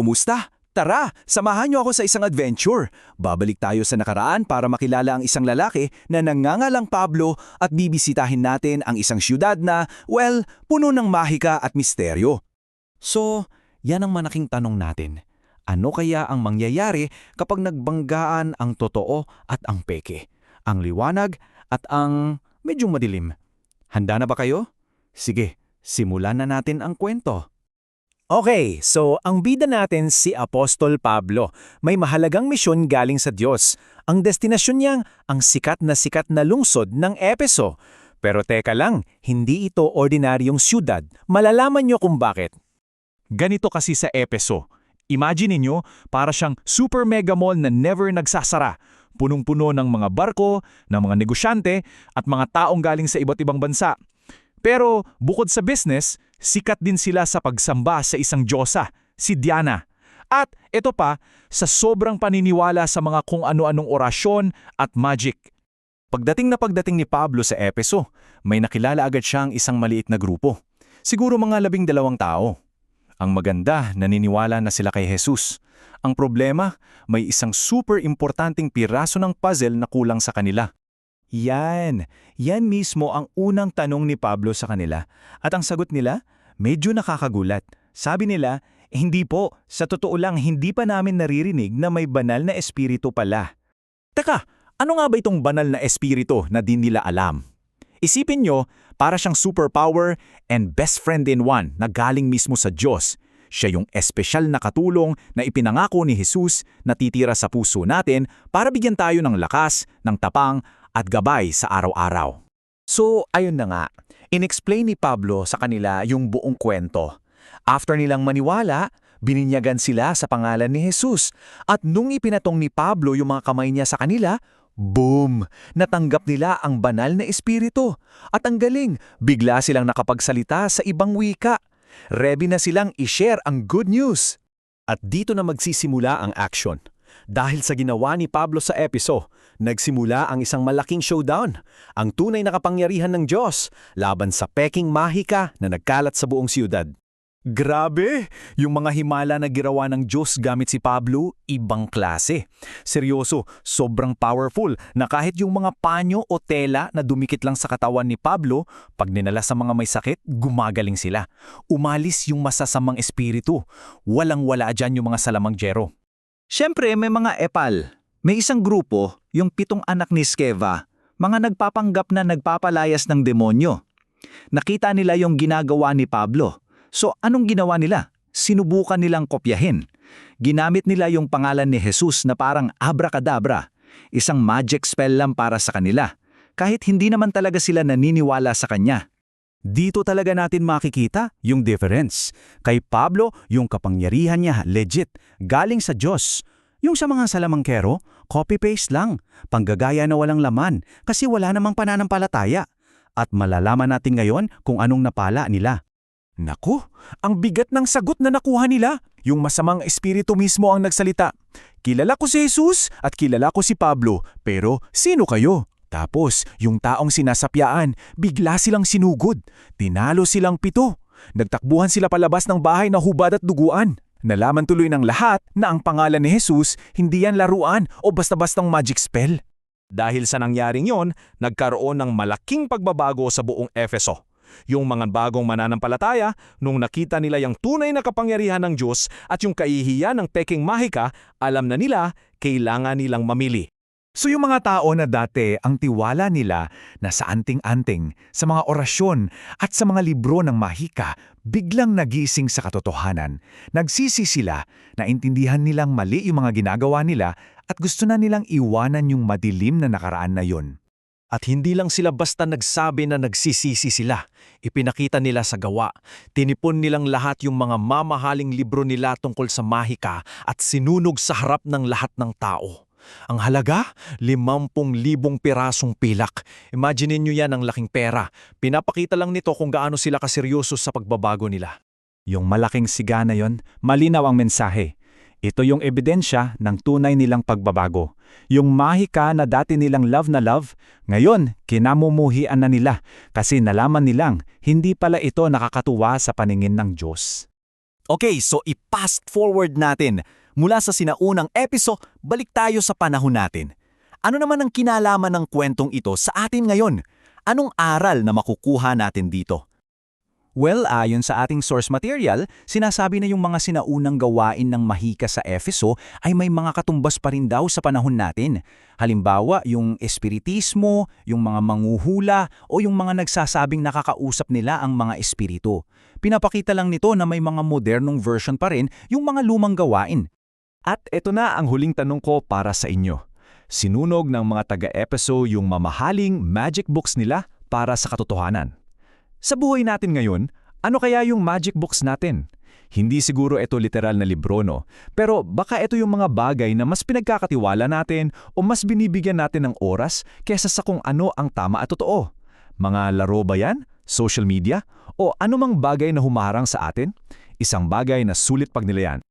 Kumusta? Tara, samahan niyo ako sa isang adventure. Babalik tayo sa nakaraan para makilala ang isang lalaki na nangangalang Pablo at bibisitahin natin ang isang siyudad na, well, puno ng mahika at misteryo. So, yan ang malaking tanong natin. Ano kaya ang mangyayari kapag nagbanggaan ang totoo at ang peke? Ang liwanag at ang medyo madilim. Handa na ba kayo? Sige, simulan na natin ang kwento. Okay, so ang bida natin si Apostol Pablo. May mahalagang misyon galing sa Diyos. Ang destinasyon niyang ang sikat na lungsod ng Efeso. Pero teka lang, hindi ito ordinaryong siyudad. Malalaman niyo kung bakit. Ganito kasi sa Efeso. Imagine niyo, para siyang super mega mall na never nagsasara. Punong-puno ng mga barko, ng mga negosyante, at mga taong galing sa iba't ibang bansa. Pero bukod sa business, sikat din sila sa pagsamba sa isang diyosa, si Diana. At ito pa, sa sobrang paniniwala sa mga kung ano-anong orasyon at magic. Pagdating ni Pablo sa Efeso, may nakilala agad siyang isang maliit na grupo. Siguro mga 12 tao. Ang maganda, naniniwala na sila kay Jesus. Ang problema, may isang super importanteng piraso ng puzzle na kulang sa kanila. Yan mismo ang unang tanong ni Pablo sa kanila. At ang sagot nila, medyo nakakagulat. Sabi nila, hindi po, sa totoo lang hindi pa namin naririnig na may banal na espiritu pala. Teka, ano nga ba itong banal na espiritu na di nila alam? Isipin nyo, para siyang superpower and best friend in one na galing mismo sa Diyos. Siya yung espesyal na katulong na ipinangako ni Jesus na titira sa puso natin para bigyan tayo ng lakas, ng tapang, at gabay sa araw-araw. So, ayun na nga. Inexplain ni Pablo sa kanila yung buong kwento. After nilang maniwala, bininyagan sila sa pangalan ni Jesus. At nung ipinatong ni Pablo yung mga kamay niya sa kanila, boom! Natanggap nila ang banal na espiritu. At ang galing, bigla silang nakapagsalita sa ibang wika. Ready na silang i-share ang good news. At dito na magsisimula ang action. Dahil sa ginawa ni Pablo sa Efeso, nagsimula ang isang malaking showdown, ang tunay na kapangyarihan ng Diyos laban sa peking mahika na nagkalat sa buong siyudad. Grabe! Yung mga himala na ginawa ng Diyos gamit si Pablo, ibang klase. Seryoso, sobrang powerful na kahit yung mga panyo o tela na dumikit lang sa katawan ni Pablo, pag ninala sa mga may sakit, gumagaling sila. Umalis yung masasamang espiritu. Walang-wala dyan yung mga salamanggero. Siyempre, may mga epal. May isang grupo, yung 7 anak ni Skeva, mga nagpapanggap na nagpapalayas ng demonyo. Nakita nila yung ginagawa ni Pablo. So, anong ginawa nila? Sinubukan nilang kopyahin. Ginamit nila yung pangalan ni Jesus na parang abracadabra. Isang magic spell lang para sa kanila. Kahit hindi naman talaga sila naniniwala sa kanya. Dito talaga natin makikita yung difference. Kay Pablo, yung kapangyarihan niya legit, galing sa Diyos. Yung sa mga salamangkero, copy-paste lang, panggagaya na walang laman kasi wala namang pananampalataya. At malalaman natin ngayon kung anong napala nila. Naku, ang bigat ng sagot na nakuha nila. Yung masamang espiritu mismo ang nagsalita. Kilala ko si Jesus at kilala ko si Pablo, pero sino kayo? Tapos, yung taong sinasapyaan, bigla silang sinugod. Tinalo silang 7. Nagtakbuhan sila palabas ng bahay na hubad at duguan. Nalaman tuloy ng lahat na ang pangalan ni Jesus hindi yan laruan o basta-bastang magic spell. Dahil sa nangyaring yon, nagkaroon ng malaking pagbabago sa buong Efeso. Yung mga bagong mananampalataya, nung nakita nila yung tunay na kapangyarihan ng Diyos at yung kahihiyan ng peking mahika, alam na nila, kailangan nilang mamili. So yung mga tao na dati ang tiwala nila na sa anting-anting, sa mga orasyon at sa mga libro ng mahika, biglang nagising sa katotohanan. Nagsisi sila, naintindihan nilang mali yung mga ginagawa nila at gusto na nilang iwanan yung madilim na nakaraan na yun. At hindi lang sila basta nagsabi na nagsisisi sila. Ipinakita nila sa gawa. Tinipon nilang lahat yung mga mamahaling libro nila tungkol sa mahika at sinunog sa harap ng lahat ng tao. Ang halaga, 50,000 pirasong pilak. Imagine niyo yan ang laking pera. Pinapakita lang nito kung gaano sila kaseryoso sa pagbabago nila. Yung malaking siga na yon, malinaw ang mensahe. Ito yung ebidensya ng tunay nilang pagbabago. Yung mahika na dati nilang love na love, ngayon kinamumuhian na nila kasi nalaman nilang hindi pala ito nakakatuwa sa paningin ng Diyos. Okay, so i-fast forward natin. Mula sa sinaunang episode, balik tayo sa panahon natin. Ano naman ang kinalaman ng kwentong ito sa atin ngayon? Anong aral na makukuha natin dito? Well, ayon sa ating source material, sinasabi na yung mga sinaunang gawain ng mahika sa Efeso ay may mga katumbas pa rin daw sa panahon natin. Halimbawa, yung espiritismo, yung mga manghuhula o yung mga nagsasabing nakakausap nila ang mga espiritu. Pinapakita lang nito na may mga modernong version pa rin yung mga lumang gawain. At ito na ang huling tanong ko para sa inyo. Sinunog ng mga taga-Efeso yung mamahaling magic books nila para sa katotohanan. Sa buhay natin ngayon, ano kaya yung magic books natin? Hindi siguro ito literal na libro, no? Pero baka ito yung mga bagay na mas pinagkakatiwala natin o mas binibigyan natin ng oras kesa sa kung ano ang tama at totoo. Mga laro ba yan? Social media? O anumang bagay na humaharang sa atin? Isang bagay na sulit pagnilayan.